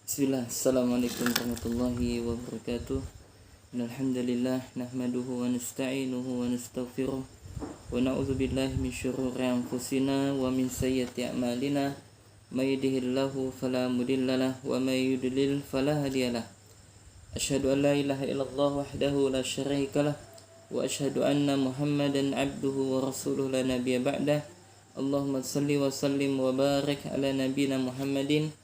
Bismillah, Assalamualaikum warahmatullahi wabarakatuh. Alhamdulillah, nahmaduhu wa nasta'inuhu wa nastaghfiruh wa na'udzu billahi min syururi anfusina wa min sayyiati a'malina. May yahdihillahu fala mudhillalah wa may yudlil fala hadiyalah. Asyhadu an la ilaha illallah wahdahu la syarika lah wa asyhadu anna Muhammadan 'abduhu wa rasuluhu la nabiyya ba'dah. Allahumma shalli wa sallim wa barik ala nabiyyina Muhammadin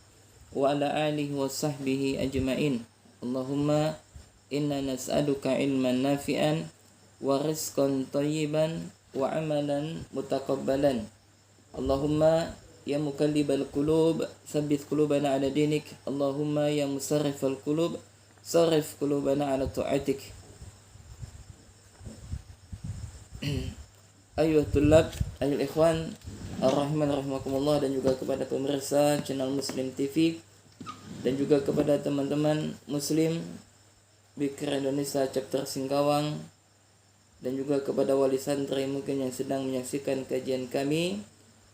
wa ala alihi wa sahbihi ajma'in. Allahumma inna nas'aluka ilman nafi'an wa rizqan thayyiban wa amalan mutaqabbalan. Allahumma ya muqallibal qulub tsabbit qulubana ala dinik. Allahumma ya musarrifal qulub sarrif qulubana ala ta'atik. Ayuhal tullab, ayuhal ikhwan ar-rahman rahimakumullah, dan juga kepada pemirsa channel Muslim TV dan juga kepada teman-teman Muslim Bikra Indonesia Chapter Singkawang dan juga kepada wali santri mungkin yang sedang menyaksikan kajian kami.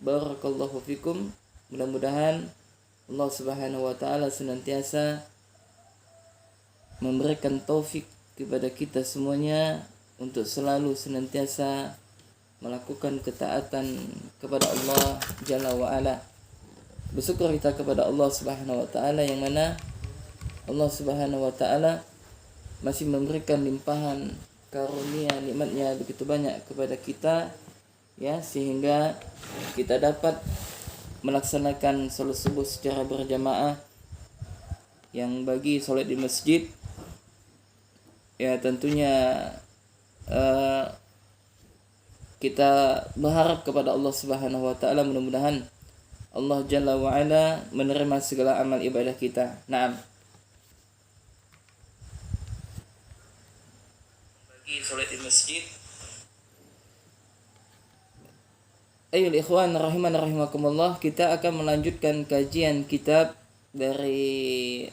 Barakallahu fikum. Mudah-mudahan Allah Subhanahu wa taala senantiasa memberikan taufik kepada kita semuanya untuk selalu senantiasa melakukan ketaatan kepada Allah Jalla wa Ala. Bersyukur kita kepada Allah Subhanahu wa taala yang mana Allah Subhanahu wa taala masih memberikan limpahan karunia nikmatnya begitu banyak kepada kita, ya, sehingga kita dapat melaksanakan salat subuh secara berjamaah. Yang bagi salat di masjid, ya tentunya kita berharap kepada Allah Subhanahu wa taala, mudah-mudahan Allah Jalla wa Ala menerima segala amal ibadah kita. Naam. Bagi salat di masjid. Ayyuhal ikhwan rahiman rahimakumullah, kita akan melanjutkan kajian kitab dari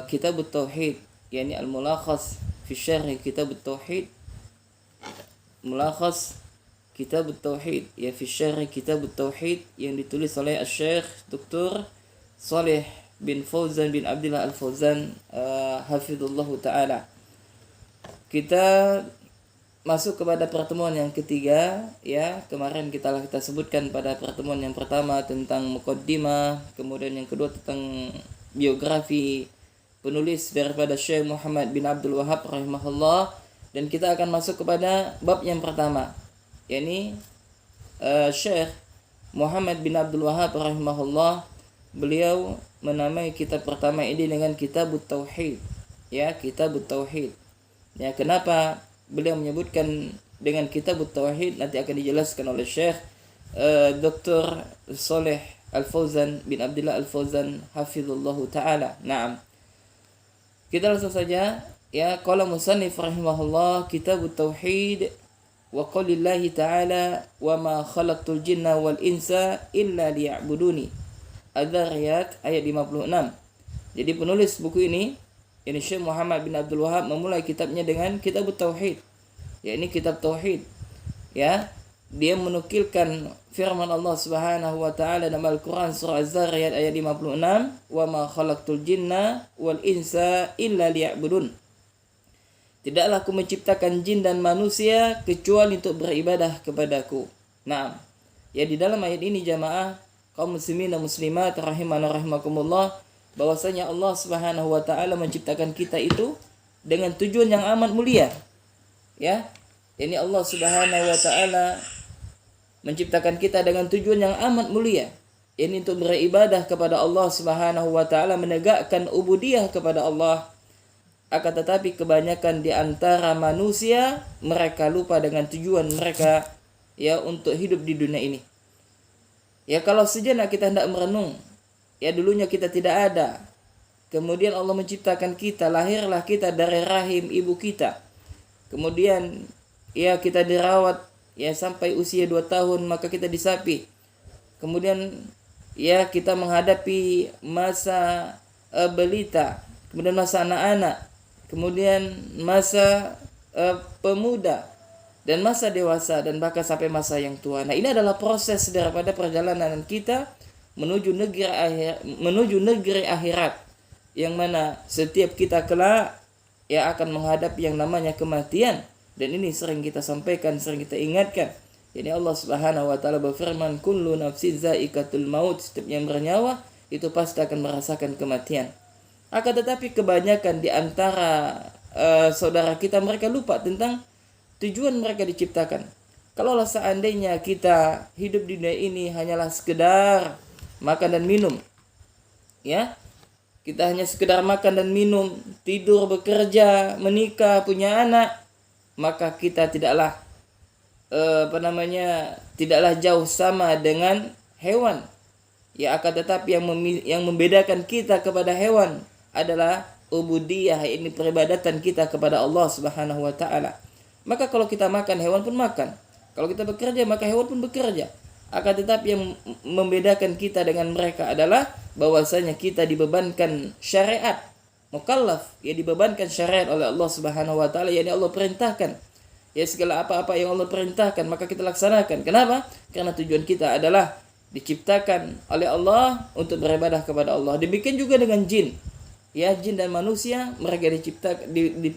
Kitabut Tauhid, yakni al-mulakhas fi syarh Kitabut Tauhid. Mulakhas Kitabut Tauhid, ya, fi syarh Kitabut Tauhid, yang ditulis oleh Syekh Dr. Shalih bin Fauzan bin Abdullah Al-Fauzan hafizallahu taala. Kita masuk kepada pertemuan yang ketiga, ya. Kemarin kita sebutkan pada pertemuan yang pertama tentang muqaddimah, kemudian yang kedua tentang biografi penulis daripada Syekh Muhammad bin Abdul Wahhab rahimahullah, dan kita akan masuk kepada bab yang pertama, yakni Syekh Muhammad bin Abdul Wahhab rahimahullah, beliau menamai kitab pertama ini dengan Kitabut Tauhid, ya, Kitabut Tauhid. Ya, kenapa beliau menyebutkan dengan Kitabut Tauhid nanti akan dijelaskan oleh Syekh Dr. Shalih Al-Fauzan bin Abdullah Al-Fauzan hafizallahu taala. Naam. Kita langsung saja, ya. Qala musannif rahimahullah, Kitabut Tauhid wa qaulillahi ta'ala wa ma khalaqtul jinna wal insa illa liya'buduni. Adz-Dzariyat ayat 56. Jadi penulis buku ini Syekh Muhammad bin Abdul Wahhab memulai kitabnya dengan Kitabut Tauhid, yakni kitab tauhid, ya. Dia menukilkan firman Allah Subhanahu wa taala dalam Al-Qur'an surah Az-Zariyat ayat 56, wa ma khalaqtul jinna wal insa illa liya'budun. Tidaklah aku menciptakan jin dan manusia kecuali untuk beribadah kepadaku. Nah, ya, di dalam ayat ini jamaah kaum muslimin dan muslimat rahimana rahimakumullah, bahwasanya Allah Subhanahu wa taala menciptakan kita itu dengan tujuan yang amat mulia. Ya. Ini Allah Subhanahu wa taala menciptakan kita dengan tujuan yang amat mulia. Ini untuk beribadah kepada Allah Subhanahu wa taala, menegakkan ubudiyah kepada Allah. Akan tetapi kebanyakan di antara manusia mereka lupa dengan tujuan mereka, ya, untuk hidup di dunia ini. Ya, kalau sejenak kita hendak merenung, ya, dulunya kita tidak ada. Kemudian Allah menciptakan kita, lahirlah kita dari rahim ibu kita. Kemudian, ya, kita dirawat, ya, sampai usia 2 tahun maka kita disapi. Kemudian, ya, kita menghadapi masa balita, kemudian masa anak-anak, kemudian masa pemuda, dan masa dewasa, dan bahkan sampai masa yang tua. Nah, ini adalah proses daripada perjalanan kita menuju negeri akhirat, yang mana setiap kita kelak ya akan menghadapi yang namanya kematian. Dan ini sering kita sampaikan, sering kita ingatkan. Jadi Allah Subhanahu wa taala berfirman, kullu nafsin za'iqatul maut, setiap yang bernyawa itu pasti akan merasakan kematian. Akan tetapi kebanyakan di antara saudara kita, mereka lupa tentang tujuan mereka diciptakan. Kalaulah seandainya kita hidup di dunia ini hanyalah sekedar makan dan minum, ya, kita hanya sekedar makan dan minum, tidur, bekerja, menikah, punya anak, maka kita tidaklah tidaklah jauh sama dengan hewan. Ya, akan tetapi yang membedakan kita kepada hewan adalah ubudiyah, ini peribadatan kita kepada Allah Subhanahu wa taala. Maka kalau kita makan, hewan pun makan. Kalau kita bekerja, maka hewan pun bekerja. Akan tetapi yang membedakan kita dengan mereka adalah bahwasanya kita dibebankan syariat, mukallaf, ya, dibebankan syariat oleh Allah Subhanahu wa taala, yakni Allah perintahkan. Ya, segala apa-apa yang Allah perintahkan maka kita laksanakan. Kenapa? Karena tujuan kita adalah diciptakan oleh Allah untuk beribadah kepada Allah. Demikian juga dengan jin. Ya, jin dan manusia mereka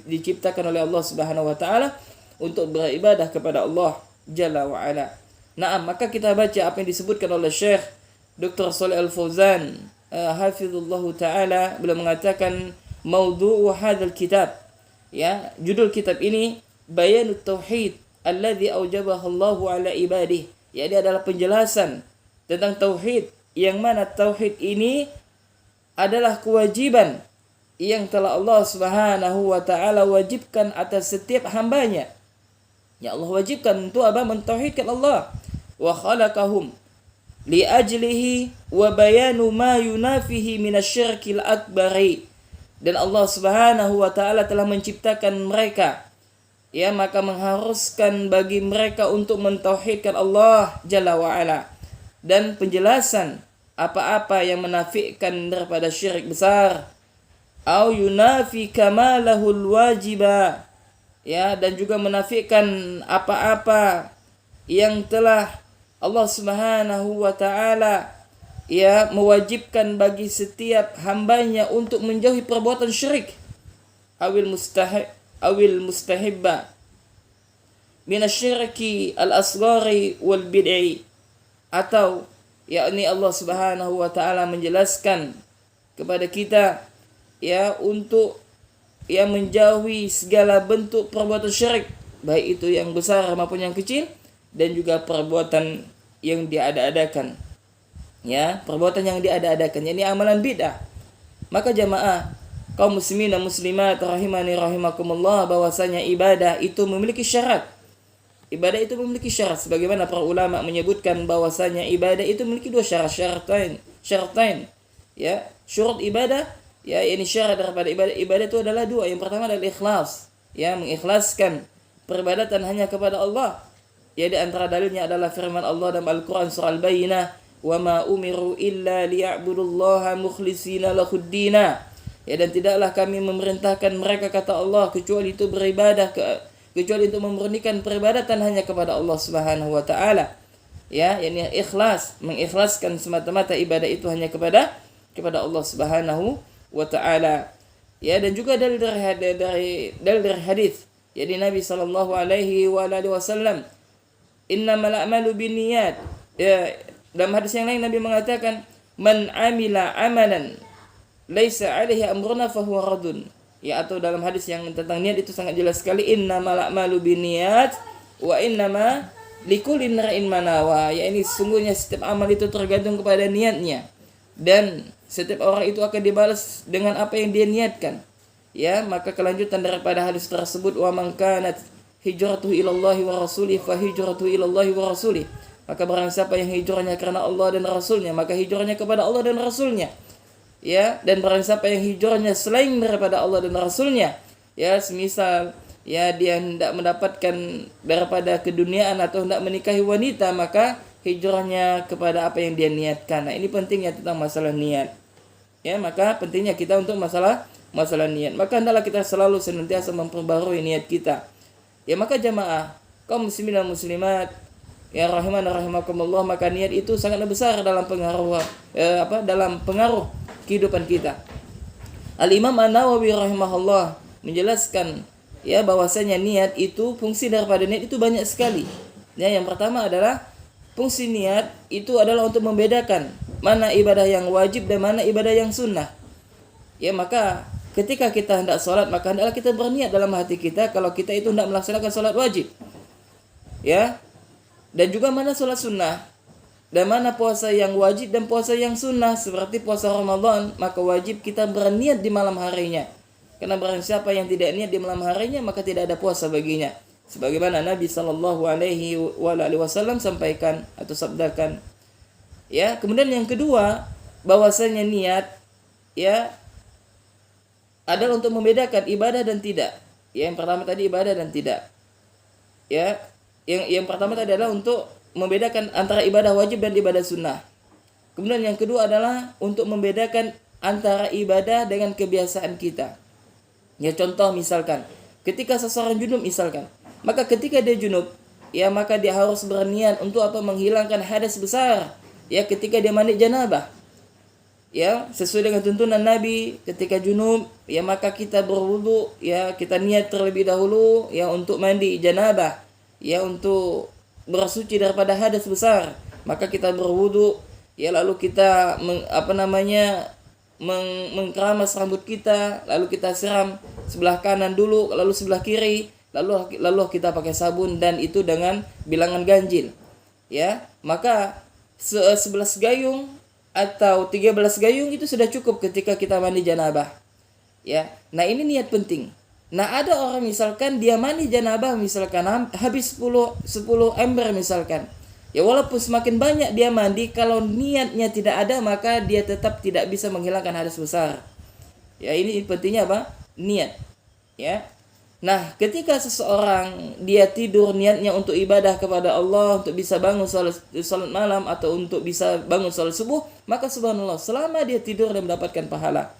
diciptakan oleh Allah Subhanahu wa taala untuk beribadah kepada Allah Jalla wa ala. Nah, maka kita baca apa yang disebutkan oleh Syekh Dr. Shalih Al-Fauzan hafizullah taala. Beliau mengatakan maudhu'u hadzal kitab, ya, judul kitab ini Bayanut Tauhid alladzi aujabahu Allahu ala ibadihi. Ya, ini adalah penjelasan tentang tauhid, yang mana tauhid ini adalah kewajiban yang telah Allah Subhanahu wa taala wajibkan atas setiap hambanya. Ya, Allah wajibkan untuk apa? Mentauhidkan Allah. Wa khalaqahum li ajlihi wa bayanu ma yunafihi minasyirkil akbari. Dan Allah Subhanahu wa taala telah menciptakan mereka, ya, maka mengharuskan bagi mereka untuk mentauhidkan Allah Jalla wa ala. Dan penjelasan apa-apa yang menafikan daripada syirik besar, au yunafi kamalahul wajiba, ya, dan juga menafikan apa-apa yang telah Allah Subhanahu wa taala, ya, mewajibkan bagi setiap hambanya untuk menjauhi perbuatan syirik, awil mustahibba minasyirki al-asghari wal bid'i, atau yakni Allah Subhanahu wa taala menjelaskan kepada kita, ya, untuk yang menjauhi segala bentuk perbuatan syirik, baik itu yang besar maupun yang kecil, dan juga perbuatan yang diada-adakan, ya, perbuatan yang diada-adakan, yakni amalan bid'ah. Maka jamaah kaum muslimin dan muslimat rahimani rahimakumullah, bahwasanya ibadah itu memiliki syarat. Ibadah itu memiliki syarat, sebagaimana para ulama menyebutkan bahwasanya ibadah itu memiliki dua syarat, syaratain, ya, syurut ibadah. Ya, ini syarat daripada ibadah. Ibadah itu adalah dua. Yang pertama adalah ikhlas, ya, mengikhlaskan peribadatan hanya kepada Allah. Ya, di antara dalilnya adalah firman Allah dalam Al-Qur'an surah Al-Bayyinah, "Wa ma umiru illa liya'budullaha mukhlishina lahuddina." Ya, dan tidaklah kami memerintahkan mereka, kata Allah, kecuali untuk memurnikan peribadatan hanya kepada Allah Subhanahu wa taala. Ya, yakni ikhlas, mengikhlaskan semata-mata ibadah itu hanya kepada Allah Subhanahu wa ta'ala. Ya, dan juga dari hadis, jadi Nabi sallallahu alaihi wasallam, innamal a'malu binniyat. Ya, dalam hadis yang lain Nabi mengatakan, man amila amalan laisa alaihi amruna fahuwa radun. Ya, atau dalam hadis yang tentang niat itu sangat jelas sekali, innamal a'malu binniyat wa innama likulli imrin ma nawa. Ya, ini sungguhnya setiap amal itu tergantung kepada niatnya, dan setiap orang itu akan dibalas dengan apa yang dia niatkan. Ya, maka kelanjutan daripada hadis tersebut, wa man kanat hijratuhu ilallahi wa rasulih fa hijratuhu ilallahi wa rasulih. Maka barang siapa yang hijrahnya karena Allah dan Rasulnya, maka hijrahnya kepada Allah dan Rasulnya. Ya, dan barang siapa yang hijrahnya selain daripada Allah dan Rasulnya, ya, semisal, ya, dia hendak mendapatkan daripada keduniaan atau hendak menikahi wanita, maka hijrahnya kepada apa yang dia niatkan. Nah, ini pentingnya tentang masalah niat. Ya, maka pentingnya kita untuk masalah niat. Maka hendaklah kita selalu senantiasa memperbarui niat kita. Ya, maka jamaah kaum muslimin dan muslimat, ya, rahiman rahimakumullah, maka niat itu sangat besar dalam pengaruh dalam pengaruh kehidupan kita. Al-Imam An-Nawawi rahimahullah menjelaskan ya bahwasanya niat itu, fungsi daripada niat itu banyak sekali. Ya, yang pertama adalah fungsi niat itu adalah untuk membedakan mana ibadah yang wajib dan mana ibadah yang sunnah. Ya, maka ketika kita hendak sholat, maka hendaklah kita berniat dalam hati kita kalau kita itu hendak melaksanakan sholat wajib. Ya, dan juga mana sholat sunnah dan mana puasa yang wajib dan puasa yang sunnah. Seperti puasa Ramadan, maka wajib kita berniat di malam harinya. Karena barang siapa yang tidak niat di malam harinya, maka tidak ada puasa baginya. Sebagaimana Nabi sallallahu alaihi wasallam sampaikan atau sabdakan. Ya, kemudian yang kedua, bahwasanya niat ya adalah untuk membedakan ibadah dan tidak. Ya, yang pertama tadi ibadah dan tidak. Ya, yang pertama tadi adalah untuk membedakan antara ibadah wajib dan ibadah sunnah. Kemudian yang kedua adalah untuk membedakan antara ibadah dengan kebiasaan kita. Ya, contoh misalkan ketika seseorang junub misalkan, maka ketika dia junub, ya maka dia harus berniat untuk apa? Menghilangkan hadas besar. Ya, ketika dia mandi janabah. Ya, sesuai dengan tuntunan Nabi, ketika junub, ya maka kita berwudu, ya kita niat terlebih dahulu ya untuk mandi janabah, ya untuk bersuci daripada hadas besar. Maka kita berwudu, ya lalu kita mengkeramas rambut kita, lalu kita siram sebelah kanan dulu, lalu sebelah kiri, lalu kita pakai sabun, dan itu dengan bilangan ganjil. Ya, maka 11 gayung atau 13 gayung itu sudah cukup ketika kita mandi janabah. Ya. Nah, ini niat penting. Nah, ada orang misalkan dia mandi janabah misalkan habis 10 ember misalkan. Ya, walaupun semakin banyak dia mandi, kalau niatnya tidak ada maka dia tetap tidak bisa menghilangkan hadas besar. Ya, ini pentingnya apa? Niat. Ya. Nah, ketika seseorang dia tidur niatnya untuk ibadah kepada Allah, untuk bisa bangun salat malam atau untuk bisa bangun salat subuh, maka subhanallah, selama dia tidur dan mendapatkan pahala.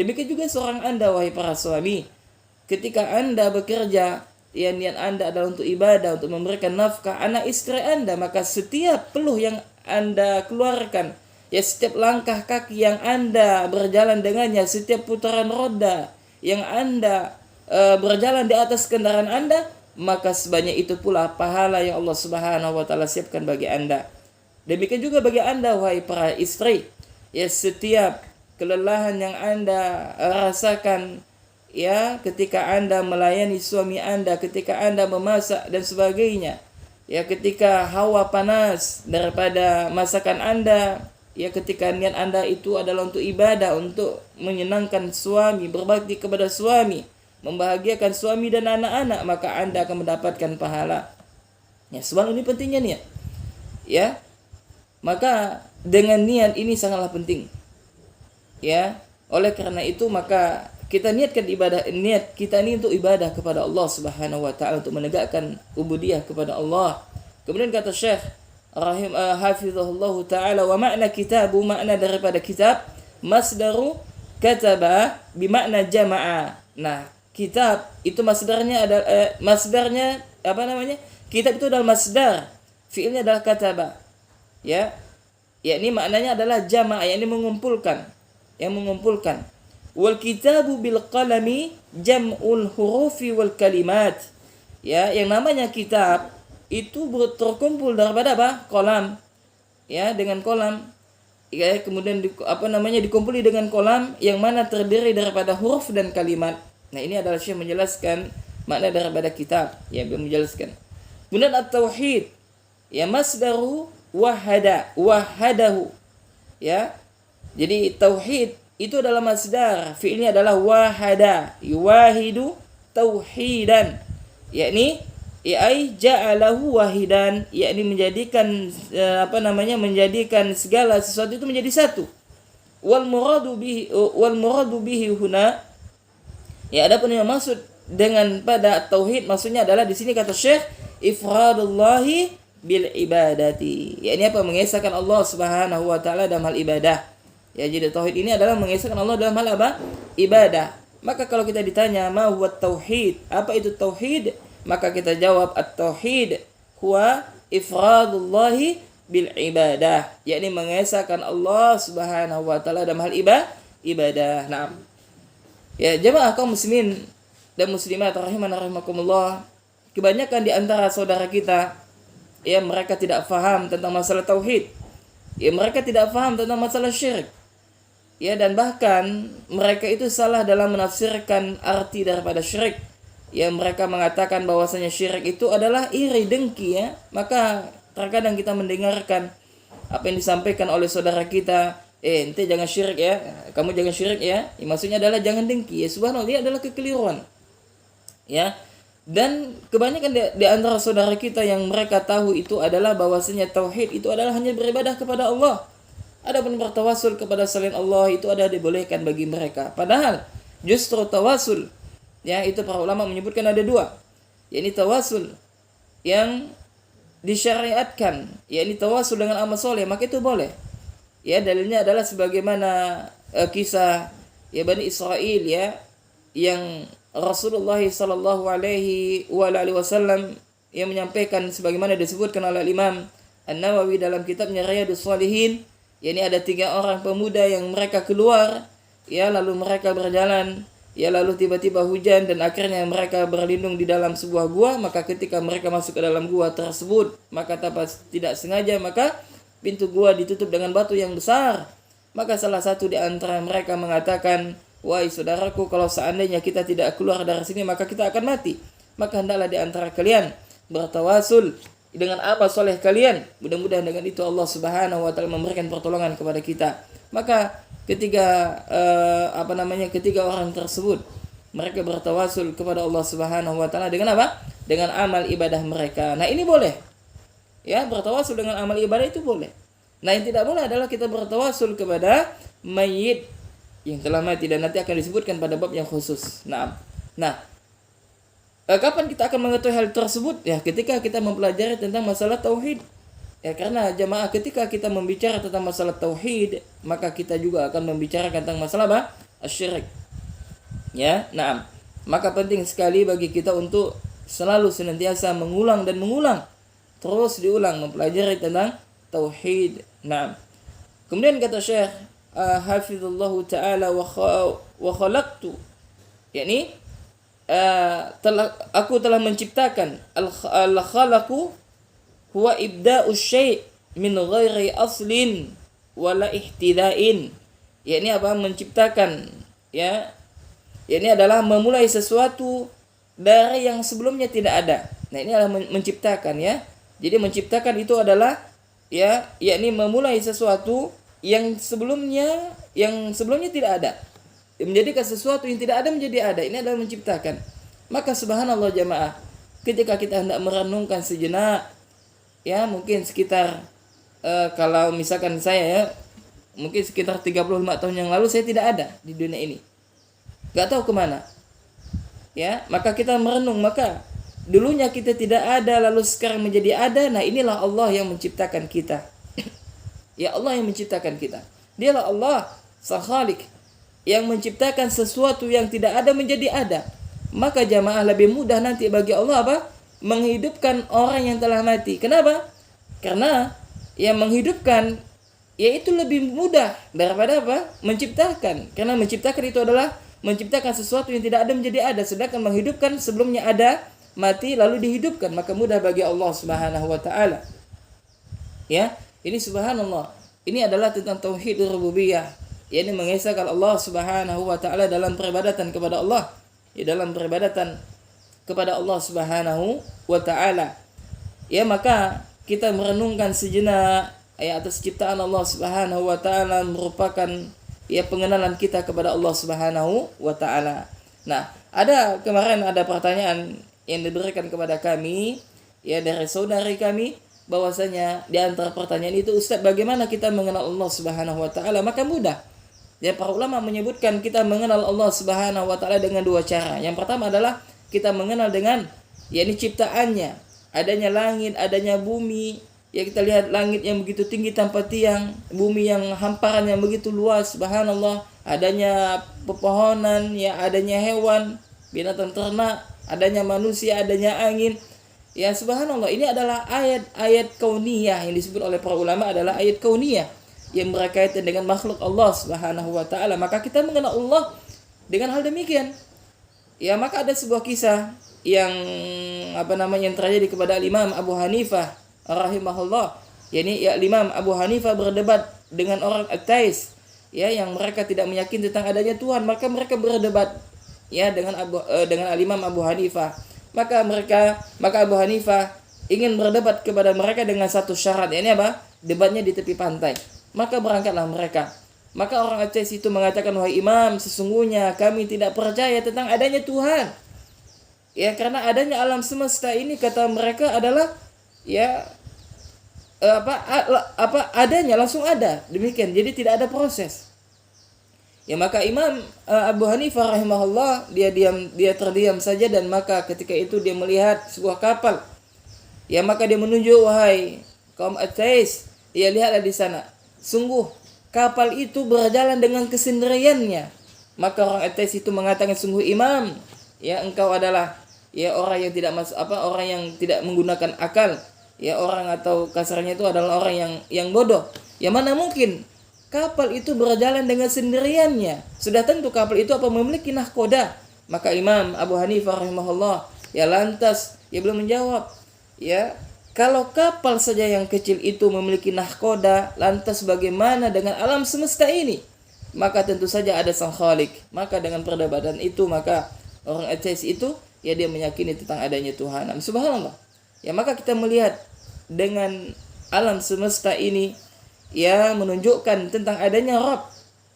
Demikian juga seorang Anda wahai para suami, ketika Anda bekerja, ya niat Anda adalah untuk ibadah, untuk memberikan nafkah anak istri Anda, maka setiap peluh yang Anda keluarkan, ya setiap langkah kaki yang Anda berjalan dengannya, setiap putaran roda yang Anda berjalan di atas kendaraan Anda, maka sebanyak itu pula pahala yang Allah Subhanahu wa taala siapkan bagi Anda. Demikian juga bagi Anda wahai para istri, ya setiap kelelahan yang Anda rasakan ya ketika Anda melayani suami Anda, ketika Anda memasak dan sebagainya, ya ketika hawa panas daripada masakan Anda, ya ketika niat Anda itu adalah untuk ibadah, untuk menyenangkan suami, berbakti kepada suami, membahagiakan suami dan anak-anak, maka Anda akan mendapatkan pahala. Ya, sebab ini pentingnya niat. Ya. Maka dengan niat ini sangatlah penting. Ya. Oleh karena itu maka kita niatkan ibadah, niat kita ini untuk ibadah kepada Allah Subhanahu wa taala, untuk menegakkan ubudiyah kepada Allah. Kemudian kata Syekh hafizahullah taala, wa makna kitabu, makna daripada kitab, masdaru kataba bimakna jama'a. Nah, kitab itu masdarnya adalah masdarnya apa namanya? Kitab itu adalah masdar. Fi'ilnya adalah kataba. Ya. Yakni maknanya adalah jama'a, yakni mengumpulkan. Yang mengumpulkan. Wal kitabu bil qalami jam'ul hurufi wal kalimat. Ya, yang namanya kitab itu terkumpul daripada apa? Kolam. Ya, dengan kolam. Ya, kemudian dikumpuli dengan kolam yang mana terdiri daripada huruf dan kalimat. Nah, ini adalah Syekh menjelaskan makna daripada kitab, yang belum menjelaskan. Kemudian at-tauhid, ya masdaru wahadahu. Ya. Jadi tauhid itu adalah masdar, fi'ilnya adalah wahada, yuwahidu tauhidan. Yakni ai ja'alahu wahidan, yakni menjadikan menjadikan segala sesuatu itu menjadi satu. Wal muradu bihi huna, ya, adapun yang maksud dengan pada tauhid maksudnya adalah di sini kata Syekh ifradullahi bil ibadati. Ya, ini apa? Mengesahkan Allah Subhanahu wa taala dalam hal ibadah. Ya, jadi tauhid ini adalah mengesahkan Allah dalam hal apa? Ibadah. Maka kalau kita ditanya ma huwa tauhid? Apa itu tauhid? Maka kita jawab at-tauhid huwa ifradullahi bil ibadah. Yakni mengesahkan Allah Subhanahu wa taala dalam hal ibadah. Nah, Ya, jemaah kaum muslimin dan muslimat rahimana rahimakumullah, kebanyakan di antara saudara kita ya mereka tidak faham tentang masalah tauhid. Ya, mereka tidak faham tentang masalah syirik. Ya, dan bahkan mereka itu salah dalam menafsirkan arti daripada syirik. Ya, mereka mengatakan bahwasanya syirik itu adalah iri dengki ya. Maka terkadang kita mendengarkan apa yang disampaikan oleh saudara kita, ente jangan syirik ya, kamu jangan syirik ya. Maksudnya adalah jangan dengki. Ya, subhanallah, ini adalah kekeliruan. Ya. Dan kebanyakan di antara saudara kita yang mereka tahu itu adalah bahwasanya tauhid itu adalah hanya beribadah kepada Allah. Adapun bertawasul kepada selain Allah itu ada dibolehkan bagi mereka. Padahal justru tawasul ya itu para ulama menyebutkan ada dua. Yakni tawasul yang disyariatkan, yakni tawasul dengan amal soleh, maka itu boleh. Ya, dalilnya adalah sebagaimana kisah ya Bani Israel ya yang Rasulullah sallallahu alaihi wasallam yang menyampaikan sebagaimana disebutkan oleh Imam An-Nawawi dalam kitabnya Riyadhus Shalihin, yakni ada 3 orang pemuda yang mereka keluar ya lalu mereka berjalan ya lalu tiba-tiba hujan dan akhirnya mereka berlindung di dalam sebuah gua. Maka ketika mereka masuk ke dalam gua tersebut, maka tidak sengaja maka pintu gua ditutup dengan batu yang besar. Maka salah satu di antara mereka mengatakan, wahai saudaraku, kalau seandainya kita tidak keluar dari sini maka kita akan mati. Maka hendaklah di antara kalian bertawasul dengan amal soleh kalian. Mudah-mudahan dengan itu Allah Subhanahu wa taala memberikan pertolongan kepada kita. Maka ketiga orang tersebut mereka bertawasul kepada Allah Subhanahu wa taala dengan apa? Dengan amal ibadah mereka. Nah, ini boleh. Ya, bertawasul dengan amal ibadah itu boleh. Nah, yang tidak boleh adalah kita bertawasul kepada mayit yang telah mati, dan nanti akan disebutkan pada bab yang khusus. Nah, kapan kita akan mengetahui hal tersebut? Ya, ketika kita mempelajari tentang masalah tauhid. Ya, karena jamaah ketika kita membicara tentang masalah tauhid, maka kita juga akan membicarakan tentang masalah apa? Asyirik. Ya, nah, maka penting sekali bagi kita untuk selalu senantiasa mengulang dan mengulang, terus diulang mempelajari tentang tauhid. Nah, kemudian kata Syekh hafizallahu ta'ala wa khalaqtu, yakni aku telah menciptakan. Al-khalaqu huwa ibda'u syai' min ghairi aslin wala ihtida'in, yakni apa? Menciptakan ya, yakni adalah memulai sesuatu dari yang sebelumnya tidak ada. Nah, ini adalah menciptakan ya. Jadi menciptakan itu adalah ya, yakni memulai sesuatu yang sebelumnya tidak ada, menjadikan sesuatu yang tidak ada menjadi ada. Ini adalah menciptakan. Maka subhanallah jamaah, ketika kita hendak merenungkan sejenak ya, mungkin sekitar kalau misalkan saya ya, mungkin sekitar 35 tahun yang lalu saya tidak ada di dunia ini, gak tahu kemana ya. Maka kita merenung, maka dulunya kita tidak ada lalu sekarang menjadi ada. Nah, inilah Allah yang menciptakan kita. Ya, Allah yang menciptakan kita. Dialah Allah Sang Khalik yang menciptakan sesuatu yang tidak ada menjadi ada. Maka jamaah lebih mudah nanti bagi Allah apa? Menghidupkan orang yang telah mati. Kenapa? Karena yang menghidupkan yaitu lebih mudah daripada apa? Menciptakan. Karena menciptakan itu adalah menciptakan sesuatu yang tidak ada menjadi ada, sedangkan menghidupkan sebelumnya ada, mati lalu dihidupkan, maka mudah bagi Allah Subhanahu wa taala. Ya, ini subhanallah. Ini adalah tentang tauhid rububiyah. Ini mengesahkan Allah Subhanahu wa taala dalam peribadatan kepada Allah. Ya, dalam peribadatan kepada Allah Subhanahu wa taala. Ya, maka kita merenungkan sejenak ya atas ciptaan Allah Subhanahu wa taala merupakan ya pengenalan kita kepada Allah Subhanahu wa taala. Nah, kemarin ada pertanyaan yang diberikan kepada kami ya dari saudari kami, bahwasanya di antara pertanyaan itu, Ustaz, bagaimana kita mengenal Allah Subhanahu wa taala? Maka mudah. Ya, para ulama menyebutkan kita mengenal Allah Subhanahu wa taala dengan 2 cara. Yang pertama adalah kita mengenal dengan yakni ciptaannya, adanya langit, adanya bumi. Ya, kita lihat langit yang begitu tinggi tanpa tiang, bumi yang hamparan yang begitu luas, subhanallah, adanya pepohonan, ya adanya hewan, binatang ternak, adanya manusia, adanya angin. Ya, subhanallah, ini adalah ayat-ayat kauniyah yang disebut oleh para ulama adalah ayat kauniyah yang berkaitan dengan makhluk Allah Subhanahu wa taala. Maka kita mengenal Allah dengan hal demikian. Ya, maka ada sebuah kisah yang yang terjadi kepada Imam Abu Hanifah rahimahullah. Yani Imam Abu Hanifah berdebat dengan orang ateis, ya, yang mereka tidak meyakini tentang adanya Tuhan, maka mereka berdebat ya dengan Imam Abu Hanifah. Maka Abu Hanifah ingin berdebat kepada mereka dengan satu syarat. Ini apa? Debatnya di tepi pantai. Maka berangkatlah mereka. Maka orang ateis itu mengatakan, "Wahai Imam, sesungguhnya kami tidak percaya tentang adanya Tuhan. Ya, karena adanya alam semesta ini," kata mereka, adalah ya adanya langsung ada. Demikian. Jadi tidak ada proses. Ya, maka Imam Abu Hanifah rahimahullah dia terdiam saja, dan maka ketika itu dia melihat sebuah kapal. Ya, maka dia menunjuk, "Wahai kaum ateis, ya lihatlah di sana. Sungguh kapal itu berjalan dengan kesendiriannya." Maka orang ateis itu mengatakan, "Sungguh Imam, ya engkau adalah ya orang yang tidak orang yang tidak menggunakan akal. Ya, orang atau kasarnya itu adalah orang yang bodoh. Ya, mana mungkin kapal itu berjalan dengan sendiriannya? Sudah tentu kapal itu memiliki nahkoda." Maka Imam Abu Hanifah rahimahullah ya lantas belum menjawab. Ya, kalau kapal saja yang kecil itu memiliki nahkoda, lantas bagaimana dengan alam semesta ini? Maka tentu saja ada sang Khalik. Maka dengan perdebatan itu, maka orang ateis itu ya dia meyakini tentang adanya Tuhan. Subhanallah. Ya, maka kita melihat dengan alam semesta ini ya menunjukkan tentang adanya Rabb,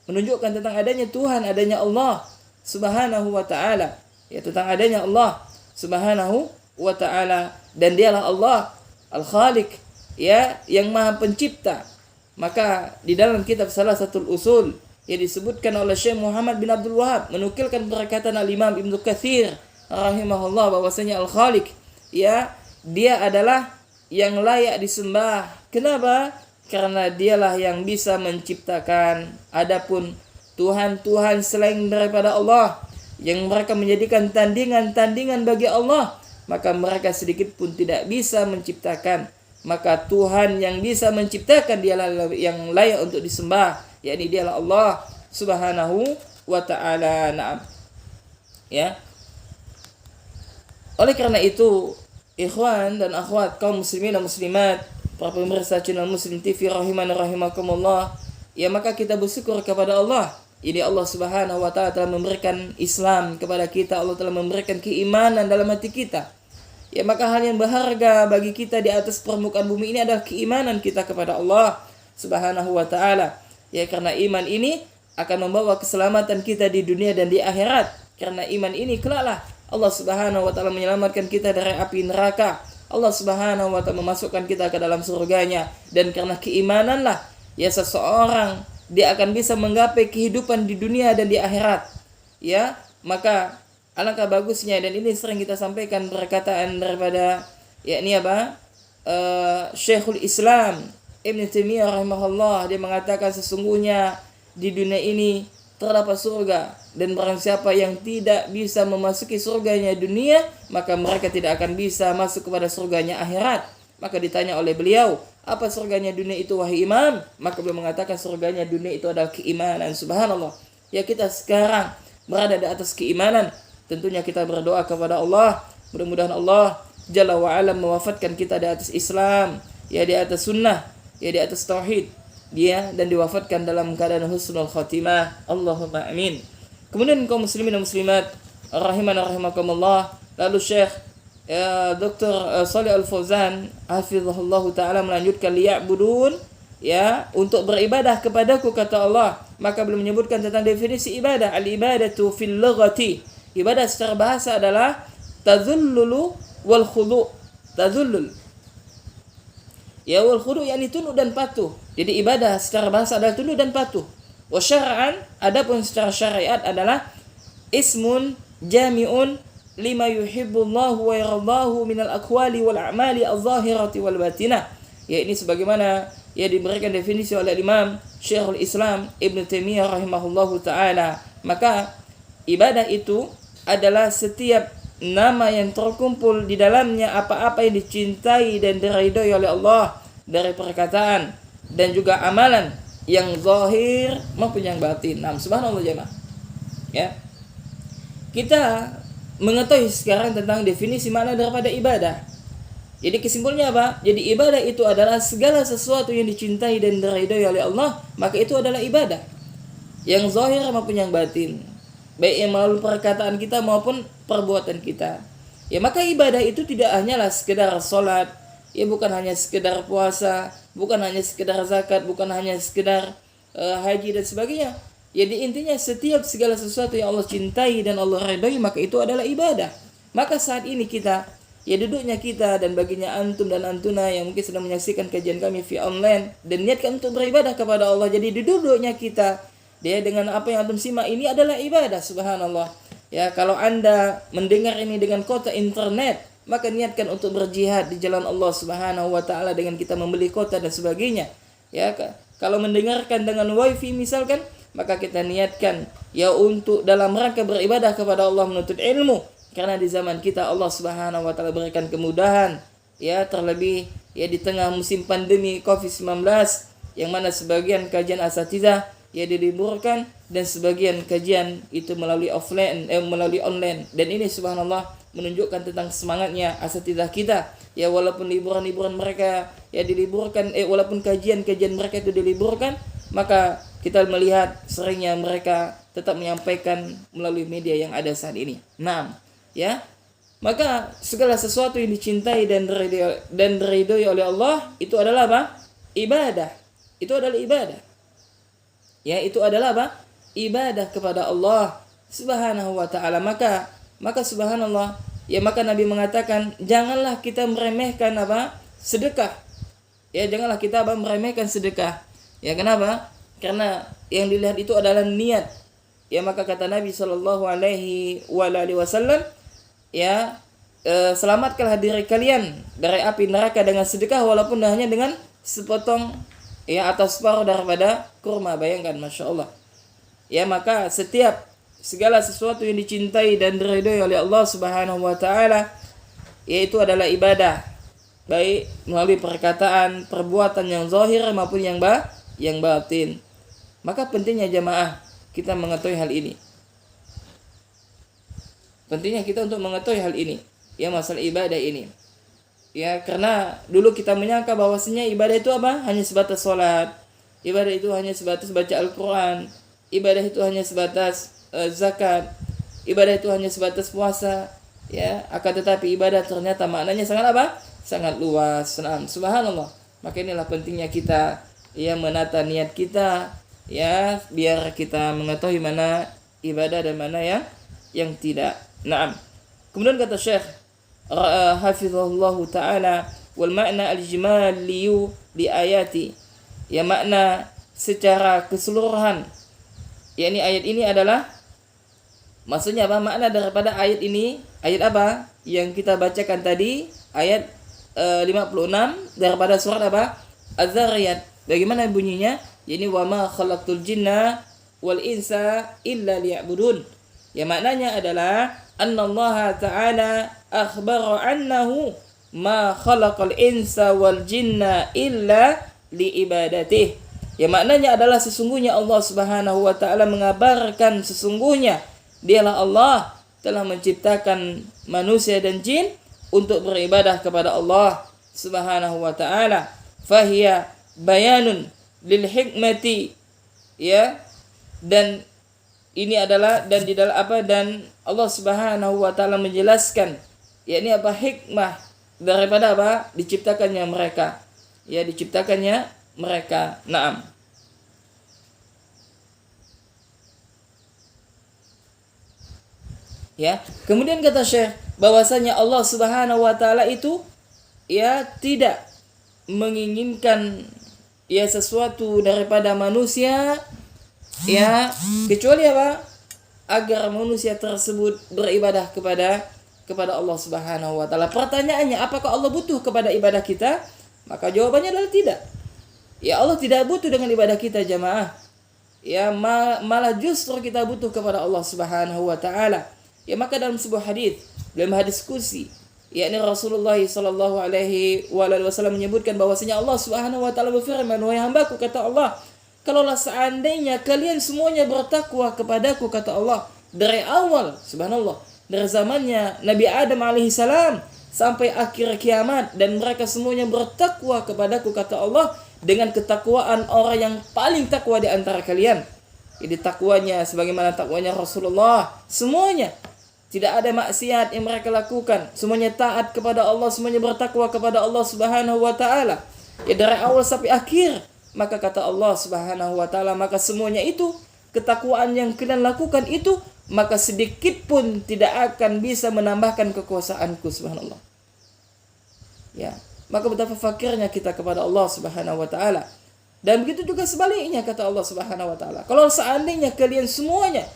menunjukkan tentang adanya Tuhan, adanya Allah Subhanahu wa taala. Ya, tentang adanya Allah Subhanahu wa taala, dan dialah Allah Al-Khaliq, ya, yang Maha Pencipta. Maka di dalam kitab salah satu usul yang disebutkan oleh Syekh Muhammad bin Abdul Wahab menukilkan perkataan Al-Imam Ibnu Katsir rahimahullah bahwasanya Al-Khaliq ya dia adalah yang layak disembah. Kenapa? Karena dialah yang bisa menciptakan. Adapun Tuhan-Tuhan selain daripada Allah yang mereka menjadikan tandingan-tandingan bagi Allah, maka mereka sedikit pun tidak bisa menciptakan. Maka Tuhan yang bisa menciptakan dialah yang layak untuk disembah, yakni dialah Allah Subhanahu wa taala. Naam. Ya. Oleh karena itu, ikhwan dan akhwat kaum muslimin dan muslimat, para pemirsa channel Muslim TV rahimani rahimakumullah, ya, maka kita bersyukur kepada Allah. Ini Allah Subhanahu wa taala telah memberikan Islam kepada kita, Allah telah memberikan keimanan dalam hati kita. Ya, maka hal yang berharga bagi kita di atas permukaan bumi ini adalah keimanan kita kepada Allah Subhanahu wa taala. Ya, karena iman ini akan membawa keselamatan kita di dunia dan di akhirat. Karena iman ini kelaklah Allah Subhanahu wa taala menyelamatkan kita dari api neraka. Allah Subhanahu wa taala memasukkan kita ke dalam surganya, dan karena keimananlah ya seseorang dia akan bisa menggapai kehidupan di dunia dan di akhirat. Ya, maka alangkah bagusnya, dan ini sering kita sampaikan perkataan daripada yakni Syekhul Islam Ibn Taimiyah rahimahullah. Dia mengatakan sesungguhnya di dunia ini terdapat surga, dan barang siapa yang tidak bisa memasuki surganya dunia, maka mereka tidak akan bisa masuk kepada surganya akhirat. Maka ditanya oleh beliau, apa surganya dunia itu wahai Imam? Maka beliau mengatakan surganya dunia itu adalah keimanan. Subhanallah. Ya, kita sekarang berada di atas keimanan. Tentunya kita berdoa kepada Allah, mudah-mudahan Allah Jalla wa'ala mewafatkan kita di atas Islam, ya, di atas sunnah, ya, di atas tauhid, dia, dan diwafatkan dalam keadaan husnul khatimah. Allahumma amin. Kemudian kaum muslimin dan muslimat rahimana rahimakumullah, lalu Syekh Dr. Shalih Al-Fauzan hafizahullah taala melanjutkan liya'budun, ya, untuk beribadah kepadaku, kata Allah. Maka beliau menyebutkan tentang definisi ibadah. Al-ibadatu fil lughati, ibadah secara bahasa adalah tadzullulu wal khudu'. Tadzullul, ya, wal khudu' yakni tunduk dan patuh. Jadi ibadah secara bahasa adalah tunduk dan patuh. Wa syar'an, adapun secara syariat adalah ismun jami'un lima yuhibbullahu wa yardahu minal aqwali wal a'mali adh-dhahirati wal batinah. Ya, ini sebagaimana ya diberikan definisi oleh Imam Syekhul Islam Ibn Taimiyah rahimahullahu taala. Maka ibadah itu adalah setiap nama yang terkumpul di dalamnya apa-apa yang dicintai dan diridhai oleh Allah dari perkataan dan juga amalan yang zahir maupun yang batin. Nah, subhanallah jemaah. Ya. kita mengetahui sekarang tentang definisi makna daripada ibadah. Jadi kesimpulannya apa? Jadi ibadah itu adalah segala sesuatu yang dicintai dan diridhai oleh Allah, maka itu adalah ibadah. Yang zahir maupun yang batin, baik yang melalui perkataan kita maupun perbuatan kita. Ya, maka ibadah itu tidak hanyalah sekedar salat, ya bukan hanya sekedar puasa, bukan hanya sekedar zakat, bukan hanya sekedar haji dan sebagainya. Jadi intinya setiap segala sesuatu yang Allah cintai dan Allah ridhai, maka itu adalah ibadah. Maka saat ini kita, ya duduknya kita dan baginya antum dan antuna yang mungkin sedang menyaksikan kajian kami via online dan niatkan untuk beribadah kepada Allah. Jadi duduknya kita, dia dengan apa yang antum simak ini adalah ibadah, subhanallah. Ya, kalau Anda mendengar ini dengan kuota internet, maka niatkan untuk berjihad di jalan Allah Subhanahu wa taala dengan kita membeli kuota dan sebagainya. Ya, kalau mendengarkan dengan wifi misalkan, maka kita niatkan ya untuk dalam rangka beribadah kepada Allah, menuntut ilmu. Karena di zaman kita Allah Subhanahu wa taala berikan kemudahan, ya terlebih ya di tengah musim pandemi Covid-19 yang mana sebagian kajian asatidzah ya diliburkan dan sebagian kajian itu melalui melalui online. Dan ini subhanallah menunjukkan tentang semangatnya asatidzah kita. Ya walaupun liburan-liburan mereka ya diliburkan, walaupun kajian-kajian mereka itu diliburkan, maka kita melihat seringnya mereka tetap menyampaikan melalui media yang ada saat ini. Nah, ya. Maka segala sesuatu yang dicintai dan diridhoi oleh Allah itu adalah apa? Ibadah. Itu adalah ibadah. Ya, itu adalah apa? Ibadah kepada Allah Subhanahu wa taala. Maka subhanallah, ya maka Nabi mengatakan, janganlah kita meremehkan apa? Sedekah. Ya, janganlah kita meremehkan sedekah. Ya, kenapa? Karena yang dilihat itu adalah niat. Ya, maka kata Nabi sallallahu alaihi wasallam, ya, selamatkanlah diri kalian dari api neraka dengan sedekah walaupun hanya dengan sepotong ya atau separuh daripada kurma. Bayangkan, masya Allah. Ya, maka setiap segala sesuatu yang dicintai dan diridhai oleh Allah Subhanahu wa taala yaitu adalah ibadah, baik melalui perkataan, perbuatan yang zahir maupun yang batin. Maka pentingnya jamaah kita mengetahui hal ini. Pentingnya kita untuk mengetahui hal ini, ya masalah ibadah ini. Ya, karena dulu kita menyangka bahwasanya ibadah itu apa? Hanya sebatas salat. Ibadah itu hanya sebatas baca Al-Qur'an. Ibadah itu hanya sebatas zakat. Ibadah itu hanya sebatas puasa. Ya, akan tetapi ibadah ternyata maknanya sangat apa? Sangat luas. Nah, subhanallah. Maka inilah pentingnya kita ya menata niat kita, ya biar kita mengetahui mana ibadah dan mana yang tidak. Naam. Kemudian kata Syekh hafizahullah taala, wal makna al-ijmali li ayati, ya makna secara keseluruhan, yakni ayat ini adalah, maksudnya apa makna daripada ayat ini? Ayat apa yang kita bacakan tadi, ayat 56 daripada surat apa? Az-Zariyat. Bagaimana bunyinya? Jadi wa ma khalaqtul jinna wal insa illa liya'budun. Ya maknanya adalah annallaha ta'ala akhbara annahu ma khalaqal insa wal jinna illa liibadatih. Ya maknanya adalah sesungguhnya Allah Subhanahu wa taala mengabarkan sesungguhnya dialah Allah telah menciptakan manusia dan jin untuk beribadah kepada Allah Subhanahu wa taala. Fahiya bayanun lil hikmati, ya, dan ini adalah dan di dalam apa, dan Allah Subhanahu wa taala menjelaskan yakni apa hikmah daripada apa diciptakannya mereka. Ya, diciptakannya mereka. Naam. Ya, kemudian kata Syekh bahwasanya Allah Subhanahu wa taala itu ya tidak menginginkan ya sesuatu daripada manusia ya kecuali apa? Agar manusia tersebut beribadah kepada Allah Subhanahu wa taala. Pertanyaannya, apakah Allah butuh kepada ibadah kita? Maka jawabannya adalah tidak. Ya, Allah tidak butuh dengan ibadah kita, jamaah. Ya, malah justru kita butuh kepada Allah Subhanahu wa taala. Ya, maka dalam sebuah dalam hadis kursi, yakni Rasulullah sallallahu alaihi wasallam menyebutkan bahwasanya Allah Subhanahu wa taala berfirman, "Wahai hambaku," kata Allah, "kalaulah seandainya kalian semuanya bertakwa kepadaku," kata Allah, dari awal, subhanallah, dari zamannya Nabi Adam alaihissalam sampai akhir kiamat, dan mereka semuanya bertakwa kepadaku, kata Allah, dengan ketakwaan orang yang paling takwa di antara kalian. Jadi takwanya sebagaimana takwanya Rasulullah, semuanya tidak ada maksiat yang mereka lakukan, semuanya taat kepada Allah, semuanya bertakwa kepada Allah Subhanahu wa taala. Ya, dari awal sampai akhir. Maka kata Allah Subhanahu wa taala, maka semuanya itu, ketakwaan yang kalian lakukan itu, maka sedikit pun tidak akan bisa menambahkan kekuasaanku, subhanallah. Ya, maka betapa fakirnya kita kepada Allah Subhanahu wa taala. Dan begitu juga sebaliknya, kata Allah Subhanahu wa taala. Kalau seandainya kalian semuanya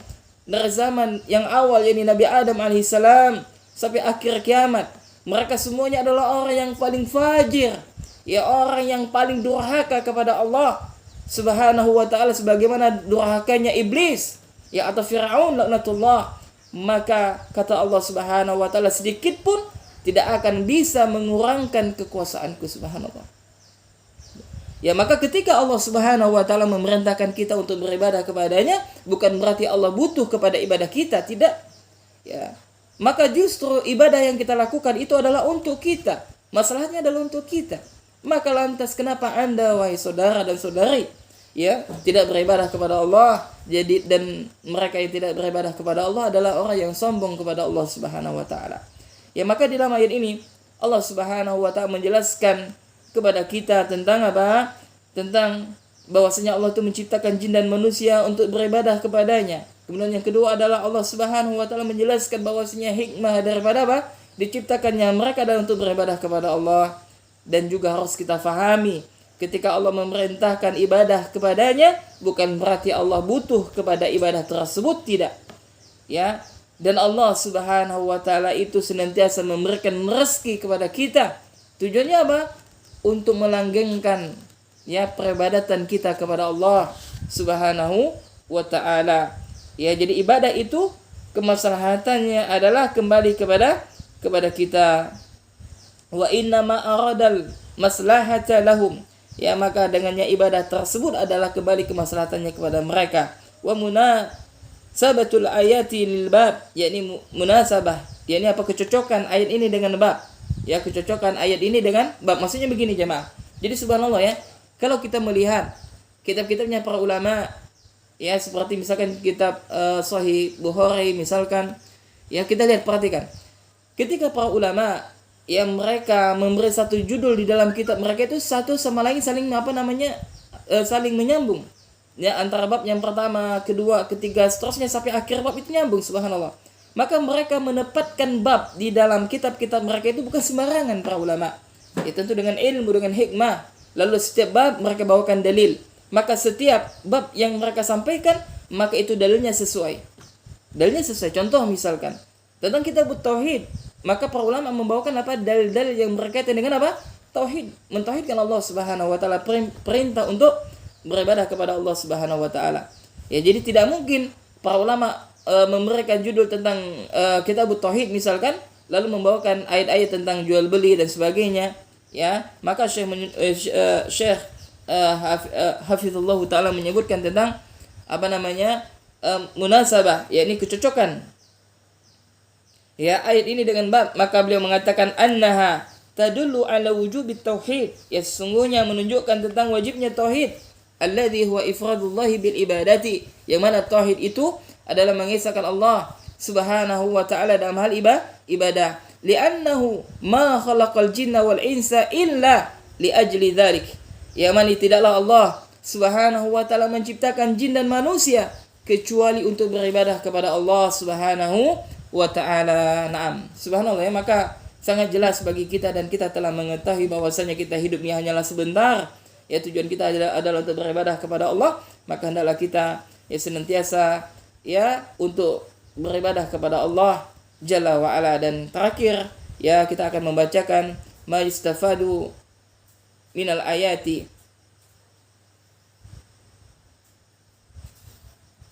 dari zaman yang awal, yakni Nabi Adam alaihissalam sampai akhir kiamat, mereka semuanya adalah orang yang paling fajir, ya, orang yang paling durhaka kepada Allah Subhanahu wa taala, sebagaimana durhakanya iblis, ya, atau Firaun laknatullah. Maka kata Allah Subhanahu wa taala, sedikit pun tidak akan bisa mengurangkan kekuasaanku, subhanallah. Ya, maka ketika Allah Subhanahu wa taala memerintahkan kita untuk beribadah kepadanya, bukan berarti Allah butuh kepada ibadah kita, tidak. Ya. Maka justru ibadah yang kita lakukan itu adalah untuk kita. Masalahnya adalah untuk kita. Maka lantas kenapa Anda, wahai saudara dan saudari, ya, tidak beribadah kepada Allah? Jadi, dan mereka yang tidak beribadah kepada Allah adalah orang yang sombong kepada Allah Subhanahu wa taala. Ya, maka di dalam ayat ini Allah Subhanahu wa taala menjelaskan kepada kita tentang apa? Tentang bahwasanya Allah itu menciptakan jin dan manusia untuk beribadah kepadanya. Kemudian yang kedua adalah Allah Subhanahu wa taala menjelaskan bahwasanya hikmah daripada apa? Diciptakannya mereka adalah untuk beribadah kepada Allah. Dan juga harus kita fahami, ketika Allah memerintahkan ibadah kepadanya, bukan berarti Allah butuh kepada ibadah tersebut, tidak. Ya. Dan Allah Subhanahu wa taala itu senantiasa memberikan rezeki kepada kita. Tujuannya apa? Untuk melanggengkan, ya, peribadatan kita kepada Allah Subhanahu wa taala. Ya, jadi ibadah itu kemaslahatannya adalah kembali kepada kita. Wa inna ma aradal maslahata lahum. Ya, maka dengannya ibadah tersebut adalah kembali kemaslahatannya kepada mereka. Wa munasabatul ayati lil bab, yakni munasabah, yakni apa, kecocokan ayat ini dengan bab. Ya, kecocokan ayat ini dengan bab. Maksudnya begini jemaah. Jadi subhanallah, ya, kalau kita melihat kitab-kitabnya para ulama, ya, seperti misalkan kitab Sahih Bukhari misalkan, ya, kita lihat, perhatikan. Ketika para ulama, ya, mereka memberi satu judul di dalam kitab mereka itu satu sama lain saling saling menyambung. Ya, antara bab yang pertama, kedua, ketiga, seterusnya sampai akhir bab itu nyambung, subhanallah. Maka mereka menempatkan bab di dalam kitab-kitab mereka itu bukan sembarangan para ulama. Ya, tentu dengan ilmu, dengan hikmah. Lalu setiap bab mereka bawakan dalil. Maka setiap bab yang mereka sampaikan, maka itu dalilnya sesuai. Dalilnya sesuai. Contoh misalkan tentang kitab tauhid, maka para ulama membawakan apa? Dalil-dalil yang berkaitan dengan apa? Tauhid, mentauhidkan Allah Subhanahu wa taala, perintah untuk beribadah kepada Allah Subhanahu wa taala. Ya, jadi tidak mungkin para ulama memberikan judul tentang kitab tauhid misalkan, lalu membawakan ayat-ayat tentang jual beli dan sebagainya. Ya, maka Syekh Hafizullah taala menyebutkan tentang apa namanya? Munasabah, yakni kecocokan, ya, ayat ini dengan bab. Maka beliau mengatakan annaha tadullu ala wujubit tauhid, ya, sesungguhnya menunjukkan tentang wajibnya tauhid, alladzi huwa ifradullah bil ibadati, yang mana tauhid itu adalah mengesahkan Allah Subhanahu wa taala dalam hal ibadah. Li'annahu ma khalaqal jinna wal insa illa li ajli dzalik, yang mana tidaklah Allah Subhanahu wa taala menciptakan jin dan manusia kecuali untuk beribadah kepada Allah Subhanahu wa ta'ala. Naam. Subhanallah, ya, maka sangat jelas bagi kita dan kita telah mengetahui bahwasanya kita hidup ini hanyalah sebentar. Ya, tujuan kita adalah untuk beribadah kepada Allah, maka hendaklah kita, ya, senantiasa, ya, untuk beribadah kepada Allah Jalla wa ala. Dan terakhir, ya, kita akan membacakan ma yustafadu minal ayati,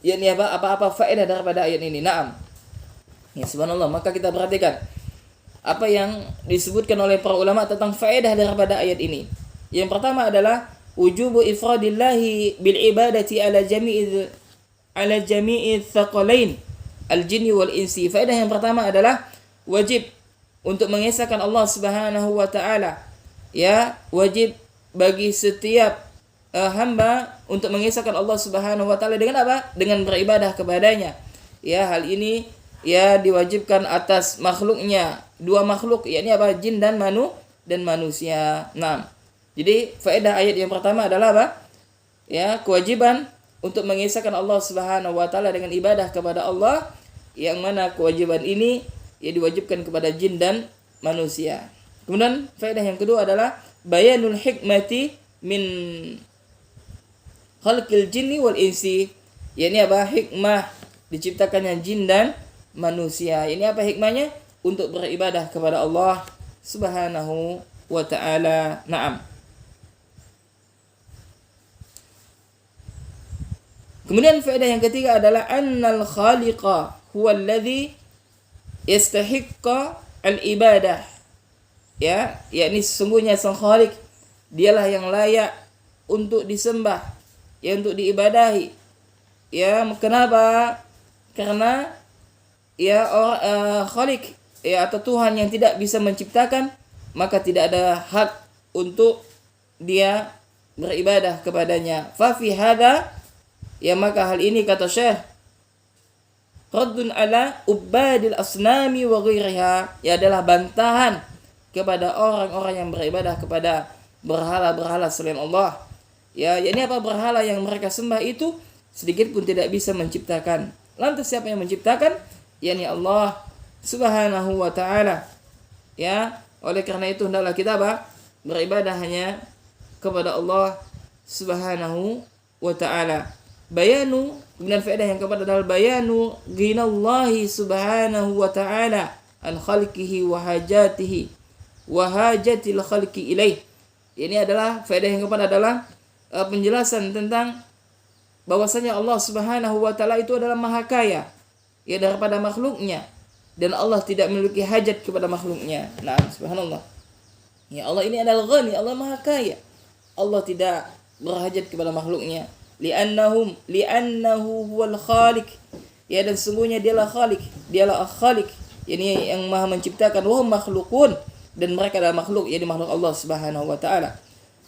yakni apa faedah daripada ayat ini. Naam. Ya, subhanallah, maka kita perhatikan apa yang disebutkan oleh para ulama tentang faedah daripada ayat ini. Yang pertama adalah wujubu ifradillahi bil ibadati ala jami'i tsaqalain, al-jinni wal insi. Faedah yang pertama adalah wajib untuk mengesahkan Allah Subhanahu wa taala. Ya, wajib bagi setiap hamba untuk mengesahkan Allah Subhanahu wa taala dengan apa? Dengan beribadah kepadanya. Ya, hal ini ya diwajibkan atas makhluknya, dua makhluk, yakni apa? Jin dan manusia. Nah, jadi faedah ayat yang pertama adalah apa? Ya, kewajiban untuk mengesahkan Allah Subhanahu wa taala dengan ibadah kepada Allah, yang mana kewajiban ini ya diwajibkan kepada jin dan manusia. Kemudian faedah yang kedua adalah bayanul hikmati min khalqil jinni wal insi. Yakni apa? Hikmah diciptakannya jin dan manusia. Ini apa hikmahnya? Untuk beribadah kepada Allah Subhanahu wa taala. Naam. Kemudian faedah yang ketiga adalah annal khaliqa huwa alladhi yastahiqqa al-ibadah. Ya, yakni sesungguhnya sang khaliq dialah yang layak untuk disembah, ya, untuk diibadahi. Ya, kenapa? Karena ya khaliq ya atau Tuhan yang tidak bisa menciptakan, maka tidak ada hak untuk dia beribadah kepadanya. Fa fi hada, ya maka hal ini kata Syekh raddun ala ubadil asnami wa ghairiha, ya adalah bantahan kepada orang-orang yang beribadah kepada berhala-berhala selain Allah. Ya, ini apa? Berhala yang mereka sembah itu sedikit pun tidak bisa menciptakan. Lantas siapa yang menciptakan? yakni Allah Subhanahu wa taala. Ya, oleh karena itu hendaklah kita apa? Beribadah hanya kepada Allah Subhanahu wa taala. Bayanu, kemudian faedah yang keempat adalah bayanu ghinallahi subhanahu wa ta'ala an khalqihi wa hajatihi wa hajatil khalqi ilaih. Ini adalah faedah yang keempat adalah penjelasan tentang bahwasanya Allah Subhanahu wa taala itu adalah maha kaya ya daripada makhluknya, dan Allah tidak memiliki hajat kepada makhluknya. Nah, subhanallah. Ya, Allah ini adalah ghani, Allah maha kaya. Allah tidak berhajat kepada makhluknya. Li'annahu huwal khaliq. Ya, dan sungguhnya dialah khaliq, dialah khaliq, yakni yang maha menciptakan, wa makhlukun, dan mereka adalah makhluk, yakni makhluk Allah Subhanahu wa taala.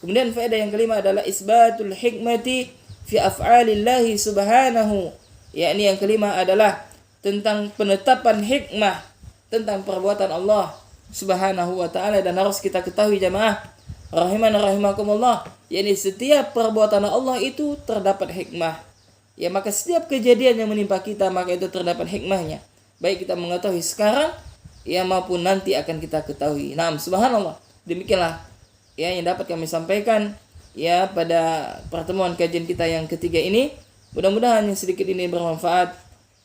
Kemudian faedah yang kelima adalah isbatul hikmati fi af'alillahi subhanahu. Yakni yang kelima adalah tentang penetapan hikmah tentang perbuatan Allah Subhanahu wa taala, dan harus kita ketahui jamaah rahimana rahimakumullah, yakni setiap perbuatan Allah itu terdapat hikmah. Ya, maka setiap kejadian yang menimpa kita maka itu terdapat hikmahnya. Baik kita mengetahui sekarang ya maupun nanti akan kita ketahui. Nah, subhanallah. Demikianlah ya yang dapat kami sampaikan ya pada pertemuan kajian kita yang ketiga ini. Mudah-mudahan yang sedikit ini bermanfaat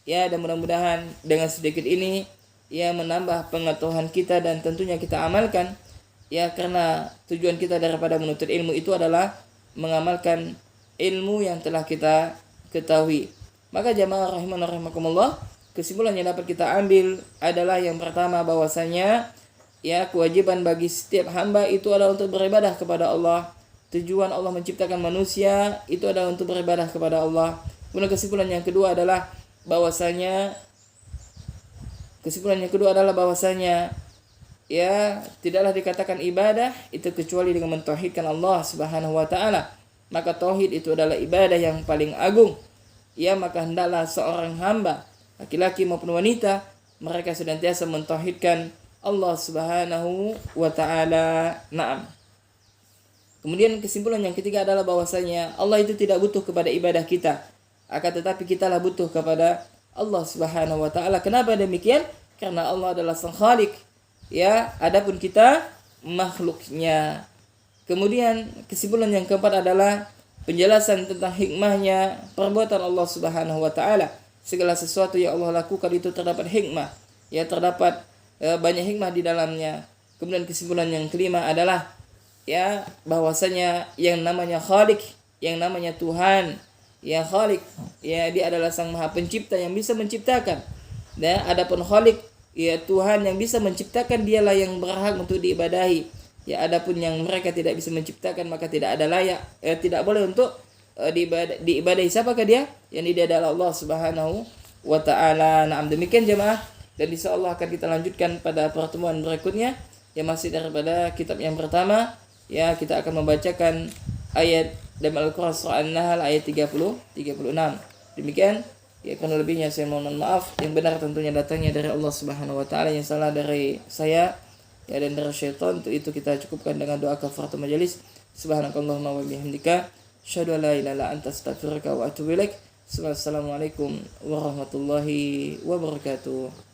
ya, dan mudah-mudahan dengan sedikit ini ya menambah pengetahuan kita dan tentunya kita amalkan. Ya, karena tujuan kita daripada menuntut ilmu itu adalah mengamalkan ilmu yang telah kita ketahui. Maka jamaah rahimana rahimakumullah, kesimpulan yang dapat kita ambil adalah yang pertama bahwasanya ya kewajiban bagi setiap hamba itu adalah untuk beribadah kepada Allah. Tujuan Allah menciptakan manusia itu adalah untuk beribadah kepada Allah. Kemudian kesimpulan yang kedua adalah bahwasanya ya tidaklah dikatakan ibadah itu kecuali dengan mentauhidkan Allah Subhanahu wa taala. Maka tauhid itu adalah ibadah yang paling agung. Ya, maka hendaklah seorang hamba, laki-laki maupun wanita, mereka senantiasa mentauhidkan Allah Subhanahu wa taala. Naam. Kemudian kesimpulan yang ketiga adalah bahwasanya Allah itu tidak butuh kepada ibadah kita, akan tetapi kitalah butuh kepada Allah Subhanahu wa taala. Kenapa demikian? Karena Allah adalah sang khaliq. Ya, adapun kita makhluknya. Kemudian kesimpulan yang keempat adalah penjelasan tentang hikmahnya perbuatan Allah Subhanahu wa taala. Segala sesuatu yang Allah lakukan itu terdapat hikmah. Ya, terdapat banyak hikmah di dalamnya. Kemudian kesimpulan yang kelima adalah ya bahwasanya yang namanya khaliq, yang namanya Tuhan, ya khaliq, ya dia adalah sang maha pencipta yang bisa menciptakan. Dan adapun khaliq, ya Tuhan yang bisa menciptakan, dialah yang berhak untuk diibadahi. Ya, adapun yang mereka tidak bisa menciptakan maka tidak ada layak, tidak boleh untuk diibadahi. Siapakah dia? Yang dia adalah Allah Subhanahu wa taala. Nah, demikian jemaah, dan insyaallah akan kita lanjutkan pada pertemuan berikutnya yang masih daripada kitab yang pertama. Ya, kita akan membacakan ayat dalam Al-Qur'an surah An-Nahl ayat 36. Demikian. Ya, kurang lebihnya saya mohon maaf. Yang benar tentunya datangnya dari Allah Subhanahu wa taala, yang salah dari saya ya dan dari syaitan. Untuk itu kita cukupkan dengan doa kafaratul majelis. Subhanakallahumma wa bihamdika asyhadu an la ilaha illa anta astaghfiruka wa atubu ilaik. Wassalamualaikum warahmatullahi wabarakatuh.